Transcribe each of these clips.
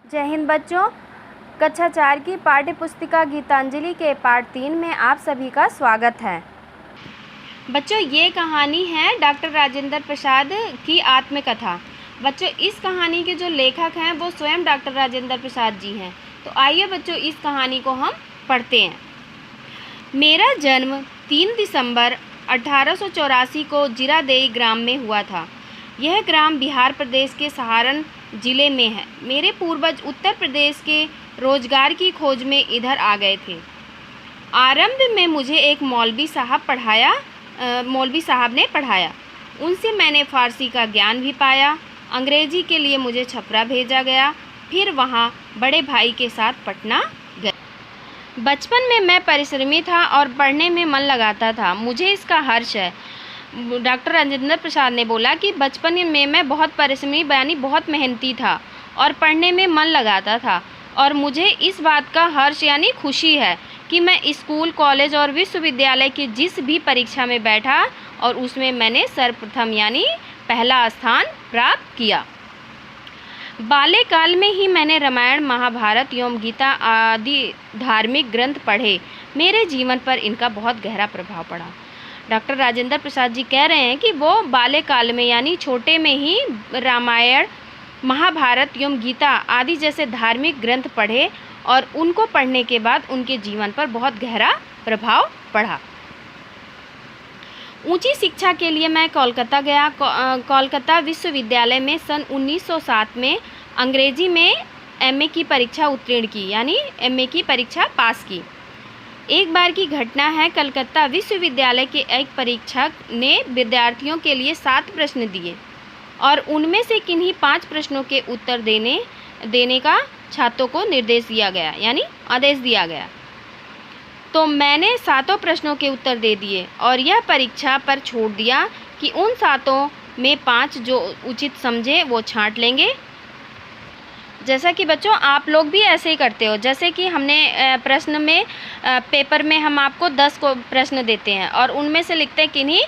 जय हिंद बच्चों। कक्षा 4 की पाठ्य पुस्तिका गीतांजलि के पाठ 3 में आप सभी का स्वागत है। बच्चों, ये कहानी है डॉक्टर राजेंद्र प्रसाद की आत्मकथा। बच्चों, इस कहानी के जो लेखक हैं वो स्वयं डॉक्टर राजेंद्र प्रसाद जी हैं। तो आइए बच्चों, इस कहानी को हम पढ़ते हैं। मेरा जन्म 3 दिसंबर 1884 को जीरादेई ग्राम में हुआ था। यह ग्राम बिहार प्रदेश के सहारन जिले में है। मेरे पूर्वज उत्तर प्रदेश के रोजगार की खोज में इधर आ गए थे। आरंभ में मुझे एक मौलवी साहब ने पढ़ाया। उनसे मैंने फ़ारसी का ज्ञान भी पाया। अंग्रेजी के लिए मुझे छपरा भेजा गया। फिर वहाँ बड़े भाई के साथ पटना गया। बचपन में मैं परिश्रमी था और पढ़ने में मन लगाता था। मुझे इसका हर्ष है। डॉक्टर राजेंद्र प्रसाद ने बोला कि बचपन में मैं बहुत परिश्रमी यानी बहुत मेहनती था और पढ़ने में मन लगाता था, और मुझे इस बात का हर्ष यानी खुशी है कि मैं स्कूल, कॉलेज और विश्वविद्यालय की जिस भी परीक्षा में बैठा और उसमें मैंने सर्वप्रथम यानी पहला स्थान प्राप्त किया। बाल्यकाल में ही मैंने रामायण, महाभारत एवं गीता आदि धार्मिक ग्रंथ पढ़े। मेरे जीवन पर इनका बहुत गहरा प्रभाव पड़ा। डॉक्टर राजेंद्र प्रसाद जी कह रहे हैं कि वो बाल्यकाल में यानी छोटे में ही रामायण, महाभारत एवं गीता आदि जैसे धार्मिक ग्रंथ पढ़े और उनको पढ़ने के बाद उनके जीवन पर बहुत गहरा प्रभाव पड़ा। ऊंची शिक्षा के लिए मैं कोलकाता गया। कोलकाता विश्वविद्यालय में सन 1907 में अंग्रेजी में एमए की परीक्षा उत्तीर्ण की यानी एमए की परीक्षा पास की। एक बार की घटना है, कलकत्ता विश्वविद्यालय के एक परीक्षक ने विद्यार्थियों के लिए 7 प्रश्न दिए और उनमें से किन्हीं 5 प्रश्नों के उत्तर देने का छात्रों को निर्देश दिया गया यानी आदेश दिया गया। तो मैंने 7 प्रश्नों के उत्तर दे दिए और यह परीक्षा पर छोड़ दिया कि उन 7 में 5 जो उचित समझे वो छांट लेंगे। जैसा कि बच्चों आप लोग भी ऐसे ही करते हो। जैसे कि हमने प्रश्न में पेपर में हम आपको 10 को प्रश्न देते हैं और उनमें से लिखते हैं किन्हीं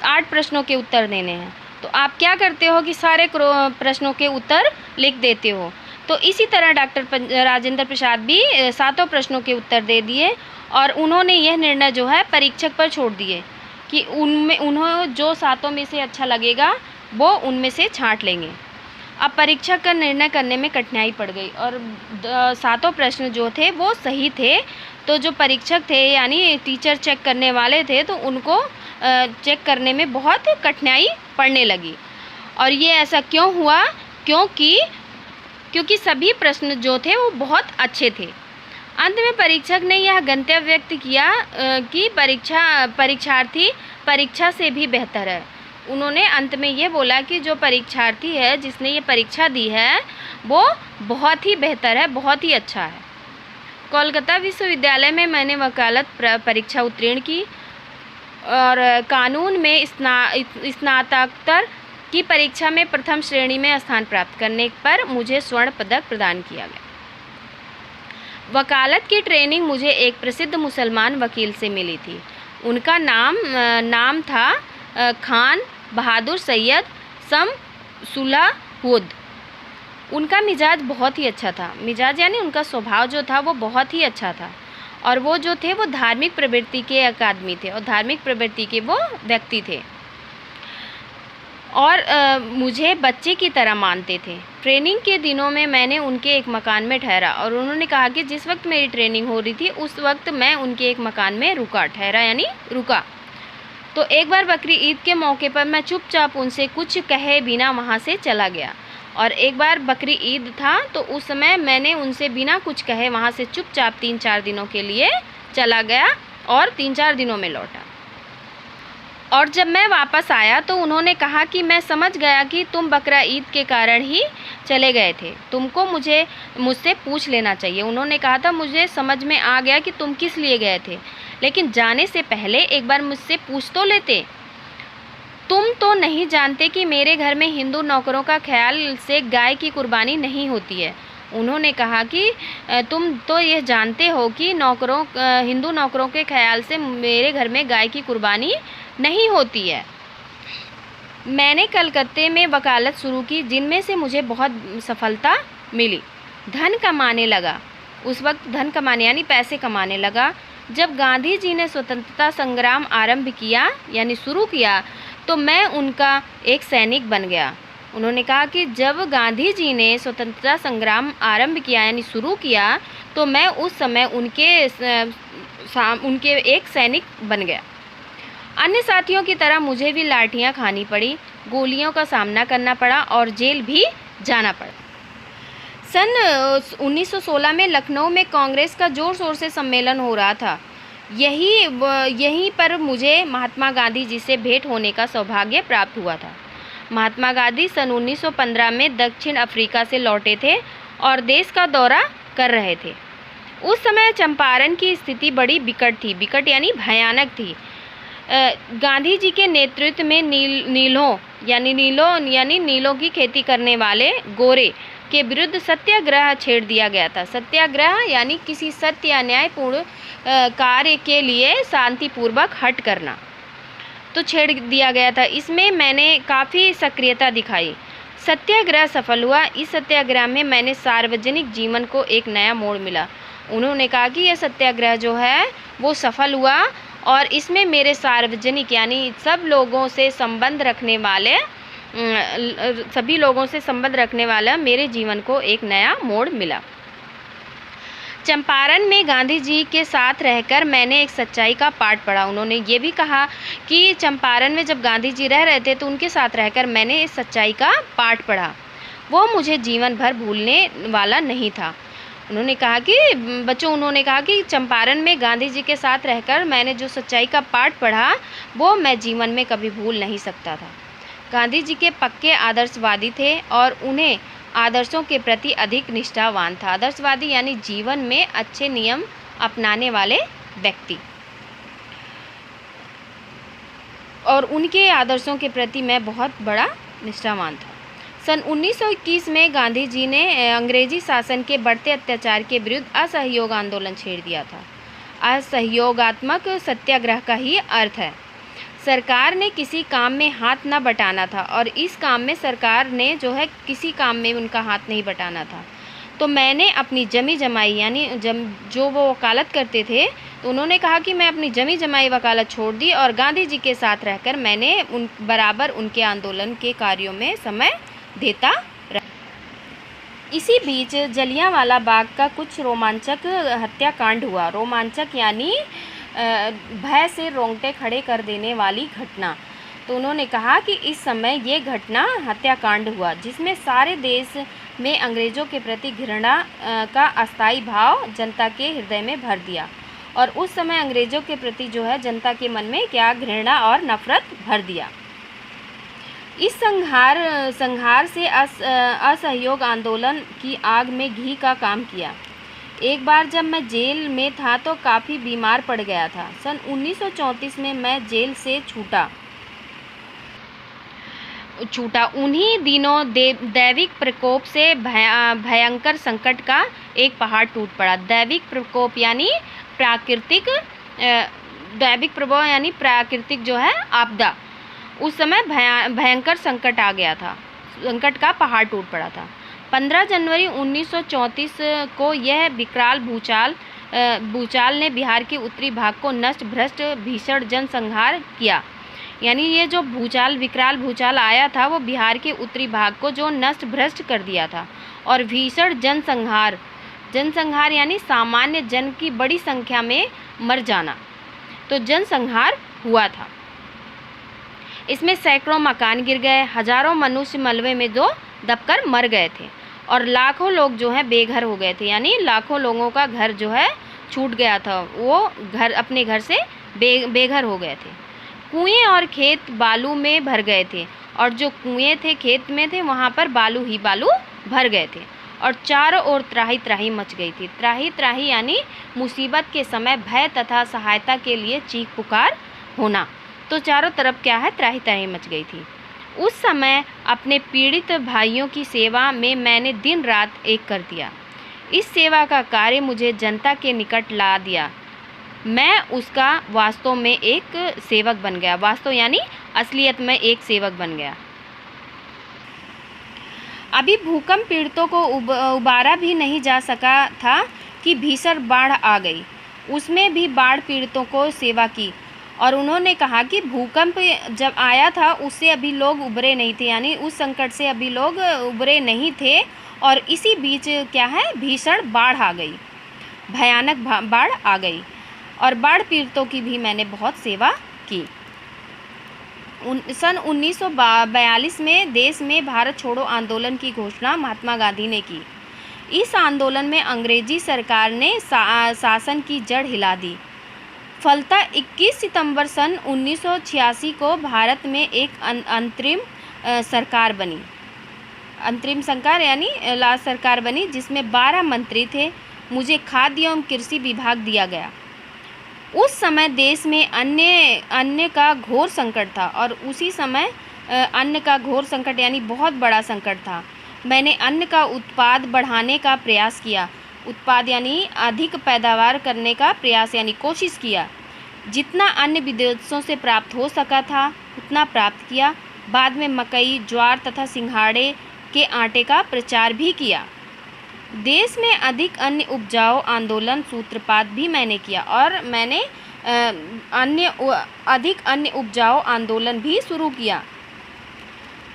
8 प्रश्नों के उत्तर देने हैं। तो आप क्या करते हो कि सारे प्रश्नों के उत्तर लिख देते हो। तो इसी तरह डॉक्टर राजेंद्र प्रसाद भी 7 प्रश्नों के उत्तर दे दिए और उन्होंने यह निर्णय जो है परीक्षक पर छोड़ दिए कि उन्हें जो 7 में से अच्छा लगेगा वो उनमें से छांट लेंगे। अब परीक्षक का निर्णय करने में कठिनाई पड़ गई और 7 प्रश्न जो थे वो सही थे। तो जो परीक्षक थे यानी टीचर चेक करने वाले थे तो उनको चेक करने में बहुत कठिनाई पड़ने लगी। और ये ऐसा क्यों हुआ? क्योंकि सभी प्रश्न जो थे वो बहुत अच्छे थे। अंत में परीक्षक ने यह गंतव्य व्यक्त किया कि परीक्षार्थी परीक्षा से भी बेहतर है। उन्होंने अंत में ये बोला कि जो परीक्षार्थी है जिसने ये परीक्षा दी है वो बहुत ही बेहतर है, बहुत ही अच्छा है। कोलकाता विश्वविद्यालय में मैंने वकालत परीक्षा उत्तीर्ण की और कानून में स्नातकोत्तर की परीक्षा में प्रथम श्रेणी में स्थान प्राप्त करने पर मुझे स्वर्ण पदक प्रदान किया गया। वकालत की ट्रेनिंग मुझे एक प्रसिद्ध मुसलमान वकील से मिली थी। उनका नाम था खान बहादुर सैयद शमसुल्लाहुद। उनका मिजाज बहुत ही अच्छा था। मिजाज यानी उनका स्वभाव जो था वो बहुत ही अच्छा था और वो जो थे वो धार्मिक प्रवृत्ति के आदमी थे और धार्मिक प्रवृत्ति के वो व्यक्ति थे और मुझे बच्चे की तरह मानते थे। ट्रेनिंग के दिनों में मैंने उनके एक मकान में ठहरा और उन्होंने कहा कि जिस वक्त मेरी ट्रेनिंग हो रही थी उस वक्त मैं उनके एक मकान में रुका। तो एक बार बकरी ईद के मौके पर मैं चुपचाप उनसे कुछ कहे बिना वहाँ से चला गया। और एक बार बकरी ईद था तो उस समय मैंने उनसे बिना कुछ कहे वहाँ से चुपचाप 3-4 दिनों के लिए चला गया और 3-4 दिनों में लौटा। और जब मैं वापस आया तो उन्होंने कहा कि मैं समझ गया कि तुम बकरा ईद के कारण ही चले गए थे, तुमको मुझसे पूछ लेना चाहिए। उन्होंने कहा था मुझे समझ में आ गया कि तुम किस लिए गए थे, लेकिन जाने से पहले एक बार मुझसे पूछ तो लेते। तुम तो नहीं जानते कि मेरे घर में हिंदू नौकरों का ख्याल से गाय की कुर्बानी नहीं होती है। उन्होंने कहा कि तुम तो ये जानते हो कि हिंदू नौकरों के ख्याल से मेरे घर में गाय की कुर्बानी नहीं होती है। मैंने कलकत्ते में वकालत शुरू की जिनमें से मुझे बहुत सफलता मिली। धन कमाने लगा। उस वक्त धन कमाने यानी पैसे कमाने लगा। जब गांधी जी ने स्वतंत्रता संग्राम आरंभ किया यानी शुरू किया, तो मैं उनका एक सैनिक बन गया। उन्होंने कहा कि जब गांधी जी ने स्वतंत्रता संग्राम आरंभ किया यानी शुरू किया, तो मैं उस समय उनके एक सैनिक बन गया। अन्य साथियों की तरह मुझे भी लाठियां खानी पड़ी, गोलियों का सामना करना पड़ा और जेल भी जाना पड़ा। सन 1916 में लखनऊ में कांग्रेस का जोर शोर से सम्मेलन हो रहा था। यहीं पर मुझे महात्मा गांधी जी से भेंट होने का सौभाग्य प्राप्त हुआ था। महात्मा गांधी सन 1915 में दक्षिण अफ्रीका से लौटे थे और देश का दौरा कर रहे थे। उस समय चंपारण की स्थिति बड़ी विकट थी, विकट यानी भयानक थी। गांधी जी के नेतृत्व में नीलों की खेती करने वाले गोरे के विरुद्ध सत्याग्रह छेड़ दिया गया था। सत्याग्रह यानी किसी सत्य या न्यायपूर्ण कार्य के लिए शांतिपूर्वक हट करना, तो छेड़ दिया गया था। इसमें मैंने काफ़ी सक्रियता दिखाई। सत्याग्रह सफल हुआ। इस सत्याग्रह में मैंने सार्वजनिक जीवन को एक नया मोड़ मिला। उन्होंने कहा कि यह सत्याग्रह जो है वो सफल हुआ और इसमें मेरे सार्वजनिक यानी सभी लोगों से संबंध रखने वाला मेरे जीवन को एक नया मोड़ मिला। चंपारण में गांधी जी के साथ रहकर मैंने एक सच्चाई का पाठ पढ़ा। उन्होंने ये भी कहा कि चंपारण में जब गांधी जी रह रहे थे तो उनके साथ रहकर मैंने इस सच्चाई का पाठ पढ़ा, वो मुझे जीवन भर भूलने वाला नहीं था। उन्होंने कहा कि चंपारण में गांधी जी के साथ रहकर मैंने जो सच्चाई का पाठ पढ़ा वो मैं जीवन में कभी भूल नहीं सकता था। गांधी जी के पक्के आदर्शवादी थे और उन्हें आदर्शों के प्रति अधिक निष्ठावान था। आदर्शवादी यानी जीवन में अच्छे नियम अपनाने वाले व्यक्ति, और उनके आदर्शों के प्रति मैं बहुत बड़ा निष्ठावान था। सन 1921 में गांधी जी ने अंग्रेजी शासन के बढ़ते अत्याचार के विरुद्ध असहयोग आंदोलन छेड़ दिया था। असहयोगात्मक सत्याग्रह का ही अर्थ है सरकार ने किसी काम में हाथ न बटाना था, और इस काम में सरकार ने जो है किसी काम में उनका हाथ नहीं बटाना था। तो मैंने अपनी जमी जमाई यानी जो वो वकालत करते थे, तो उन्होंने कहा कि मैं अपनी जमी जमाई वकालत छोड़ दी और गांधी जी के साथ रहकर मैंने बराबर उनके आंदोलन के कार्यों में समय देता रहा। इसी बीच जलियांवाला बाग का कुछ रोमांचक हत्याकांड हुआ। रोमांचक यानी भय से रोंगटे खड़े कर देने वाली घटना। तो उन्होंने कहा कि इस समय ये घटना हत्याकांड हुआ जिसमें सारे देश में अंग्रेज़ों के प्रति घृणा का अस्थायी भाव जनता के हृदय में भर दिया, और उस समय अंग्रेज़ों के प्रति जो है जनता के मन में क्या घृणा और नफरत भर दिया। इस संहार से असहयोग आंदोलन की आग में घी का काम किया। एक बार जब मैं जेल में था तो काफ़ी बीमार पड़ गया था। सन 1934 में मैं जेल से छूटा। उन्हीं दिनों दैविक प्रकोप से भयंकर संकट का एक पहाड़ टूट पड़ा। दैविक प्रकोप यानी प्राकृतिक जो है आपदा। उस समय भयंकर संकट आ गया था, संकट का पहाड़ टूट पड़ा था। 15 जनवरी 1934 को यह विकराल भूचाल ने बिहार के उत्तरी भाग को नष्ट भ्रष्ट भीषण जनसंहार किया। यानी ये जो विकराल भूचाल आया था वो बिहार के उत्तरी भाग को जो नष्ट भ्रष्ट कर दिया था। और भीषण जनसंहार यानी सामान्य जन की बड़ी संख्या में मर जाना, तो जनसंहार हुआ था। इसमें सैकड़ों मकान गिर गए, हजारों मनुष्य मलबे में जो दबकर मर गए थे, और लाखों लोग जो है बेघर हो गए थे। यानी लाखों लोगों का घर जो है छूट गया था, वो घर अपने घर से बेघर हो गए थे। कुएं और खेत बालू में भर गए थे, और जो कुएं थे खेत में थे वहाँ पर बालू ही बालू भर गए थे, और चारों ओर त्राही त्राही मच गई थी। त्राही त्राही यानी मुसीबत के समय भय तथा सहायता के लिए चीख पुकार होना। तो चारों तरफ क्या है, त्राही त्राही मच गई थी। उस समय अपने पीड़ित भाइयों की सेवा में मैंने दिन रात एक कर दिया। इस सेवा का कार्य मुझे जनता के निकट ला दिया। मैं उसका वास्तव में एक सेवक बन गया। वास्तव यानी असलियत में एक सेवक बन गया। अभी भूकंप पीड़ितों को उबारा भी नहीं जा सका था कि भीषण बाढ़ आ गई। उसमें भी बाढ़ पीड़ितों को सेवा की। और उन्होंने कहा कि भूकंप जब आया था उससे अभी लोग उबरे नहीं थे, यानी उस संकट से अभी लोग उबरे नहीं थे, और इसी बीच क्या है, भीषण बाढ़ आ गई, भयानक बाढ़ आ गई, और बाढ़ पीड़ितों की भी मैंने बहुत सेवा की। सन 1942 में देश में भारत छोड़ो आंदोलन की घोषणा महात्मा गांधी ने की। इस आंदोलन में अंग्रेजी सरकार ने शासन की जड़ हिला दी। फलतः 21 सितंबर सन 1986 को भारत में एक अंतरिम सरकार बनी। अंतरिम सरकार यानी लास्ट सरकार बनी, जिसमें 12 मंत्री थे। मुझे खाद्य एवं कृषि विभाग दिया गया। उस समय देश में अन्य का घोर संकट था, और उसी समय अन्न का घोर संकट यानी बहुत बड़ा संकट था। मैंने अन्न का उत्पाद बढ़ाने का प्रयास किया। उत्पाद यानी अधिक पैदावार करने का प्रयास यानी कोशिश किया। जितना अन्न विदेशों से प्राप्त हो सका था उतना प्राप्त किया। बाद में मकई, ज्वार तथा सिंघाड़े के आटे का प्रचार भी किया। देश में अधिक अन्न उपजाऊ आंदोलन सूत्रपात भी मैंने किया, और मैंने अधिक अन्न उपजाऊ आंदोलन भी शुरू किया।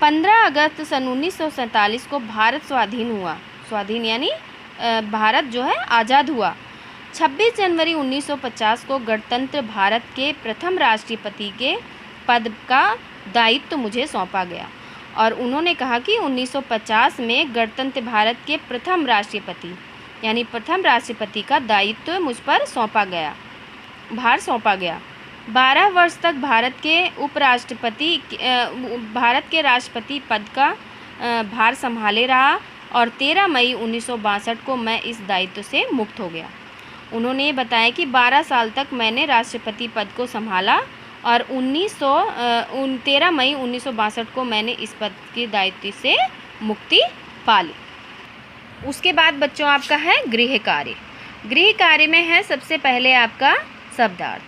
15 अगस्त सन 1947 को भारत स्वाधीन हुआ। स्वाधीन यानी भारत जो है आज़ाद हुआ। 26 जनवरी 1950 को गणतंत्र भारत के प्रथम राष्ट्रपति के पद का दायित्व मुझे सौंपा गया, और उन्होंने कहा कि 1950 में गणतंत्र भारत के प्रथम राष्ट्रपति यानी प्रथम राष्ट्रपति का दायित्व मुझ पर भार सौंपा गया। 12 वर्ष तक भारत के राष्ट्रपति पद का भार संभाले रहा, और 13 मई 1962 को मैं इस दायित्व से मुक्त हो गया। उन्होंने बताया कि 12 साल तक मैंने राष्ट्रपति पद को संभाला, और 13 मई 1962 को मैंने इस पद के दायित्व से मुक्ति पा ली। उसके बाद बच्चों आपका है गृह कार्य। गृह कार्य में है सबसे पहले आपका शब्दार्थ।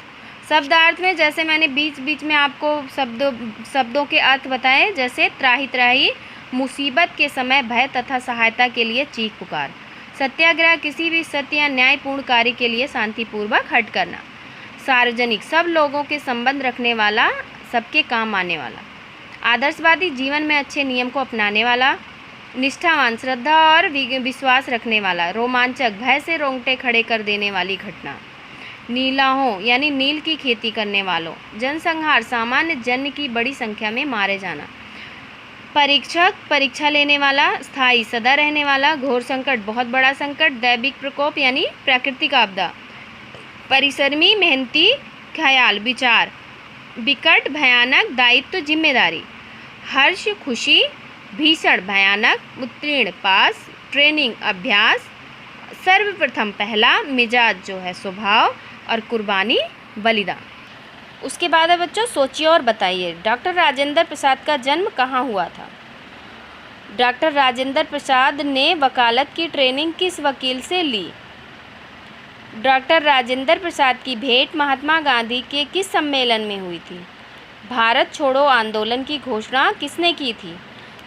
शब्दार्थ में जैसे मैंने बीच बीच में आपको शब्दों के अर्थ बताए, जैसे त्राही त्राही, मुसीबत के समय भय तथा सहायता के लिए चीख पुकार। सत्याग्रह, किसी भी सत्य या न्यायपूर्ण कार्य के लिए शांतिपूर्वक हट करना। सार्वजनिक, सब लोगों के संबंध रखने वाला, सबके काम आने वाला। आदर्शवादी, जीवन में अच्छे नियम को अपनाने वाला। निष्ठावान, श्रद्धा और विश्वास रखने वाला। रोमांचक, भय से रोंगटे खड़े कर देने वाली घटना। नीलाहों यानी नील की खेती करने वालों। जनसंहार, सामान्य जन की बड़ी संख्या में मारे जाना। परीक्षक, परीक्षा लेने वाला। स्थायी, सदा रहने वाला। घोर संकट, बहुत बड़ा संकट। दैविक प्रकोप यानी प्राकृतिक आपदा। परिश्रमी, मेहनती, ख्याल, विचार। विकट, भयानक, दायित्व, जिम्मेदारी। हर्ष, खुशी। भीषण, भयानक। उत्तीर्ण, पास। ट्रेनिंग, अभ्यास। सर्वप्रथम, पहला। मिजाज जो है स्वभाव, और कुर्बानी, बलिदान। उसके बाद है बच्चों सोचिए और बताइए, डॉक्टर राजेंद्र प्रसाद का जन्म कहाँ हुआ था। डॉक्टर राजेंद्र प्रसाद ने वकालत की ट्रेनिंग किस वकील से ली। डॉक्टर राजेंद्र प्रसाद की भेंट महात्मा गांधी के किस सम्मेलन में हुई थी। भारत छोड़ो आंदोलन की घोषणा किसने की थी।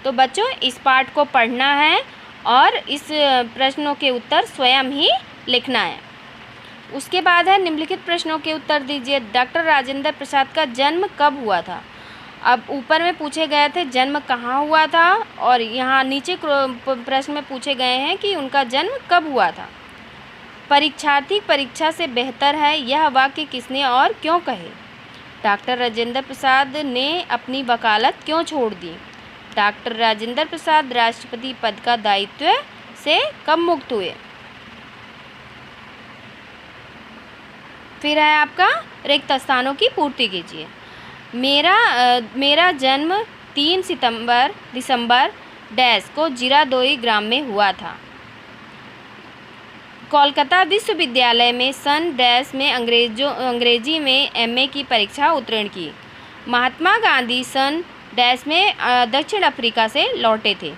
तो बच्चों इस पाठ को पढ़ना है, और इस प्रश्नों के उत्तर स्वयं ही लिखना है। उसके बाद है निम्नलिखित प्रश्नों के उत्तर दीजिए। डॉक्टर राजेंद्र प्रसाद का जन्म कब हुआ था। अब ऊपर में पूछे गए थे जन्म कहाँ हुआ था, और यहाँ नीचे प्रश्न में पूछे गए हैं कि उनका जन्म कब हुआ था। परीक्षार्थी परीक्षा से बेहतर है, यह वाक्य किसने और क्यों कहे। डॉक्टर राजेंद्र प्रसाद ने अपनी वकालत क्यों छोड़ दी। डॉक्टर राजेंद्र प्रसाद राष्ट्रपति पद का दायित्व से कब मुक्त हुए। फिर है आपका रिक्त स्थानों की पूर्ति कीजिए। मेरा जन्म 3 दिसंबर डैश को जीरादोई ग्राम में हुआ था। कोलकाता विश्वविद्यालय में सन डैश में अंग्रेजी में एमए की परीक्षा उत्तीर्ण की। महात्मा गांधी सन डैश में दक्षिण अफ्रीका से लौटे थे।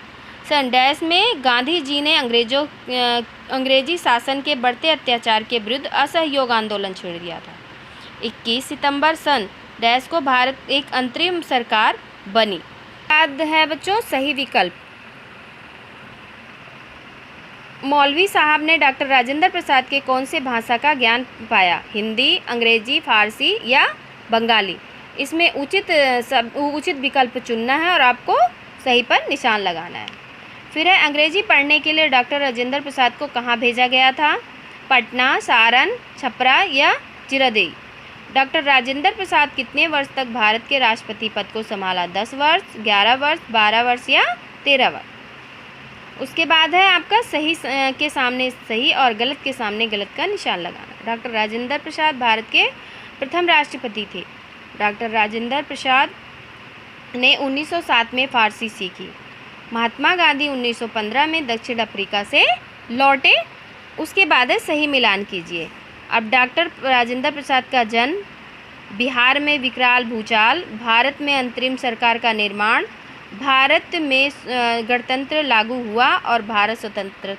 सन डैश में गांधी जी ने अंग्रेजी शासन के बढ़ते अत्याचार के विरुद्ध असहयोग आंदोलन छेड़ दिया था। 21 सितंबर सन डैश को भारत एक अंतरिम सरकार बनी। याद है बच्चों सही विकल्प। मौलवी साहब ने डॉक्टर राजेंद्र प्रसाद के कौन से भाषा का ज्ञान पाया? हिंदी, अंग्रेजी, फारसी या बंगाली? इसमें उचित विकल्प चुनना है और आपको सही पर निशान लगाना है। फिर है, अंग्रेजी पढ़ने के लिए डॉक्टर राजेंद्र प्रसाद को कहाँ भेजा गया था? पटना, सारण, छपरा या चिरदई? डॉक्टर राजेंद्र प्रसाद कितने वर्ष तक भारत के राष्ट्रपति पद को संभाला? 10 वर्ष, 11 वर्ष, 12 वर्ष या 13 वर्ष? उसके बाद है आपका सही के सामने सही और गलत के सामने गलत का निशान लगाना। डॉक्टर राजेंद्र प्रसाद भारत के प्रथम राष्ट्रपति थे। डॉक्टर राजेंद्र प्रसाद ने 1907 में फारसी सीखी। महात्मा गांधी 1915 में दक्षिण अफ्रीका से लौटे। उसके बाद है सही मिलान कीजिए। अब डॉक्टर राजेंद्र प्रसाद का जन्म, बिहार में विकराल भूचाल, भारत में अंतरिम सरकार का निर्माण, भारत में गणतंत्र लागू हुआ और भारत स्वतंत्र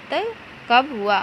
कब हुआ?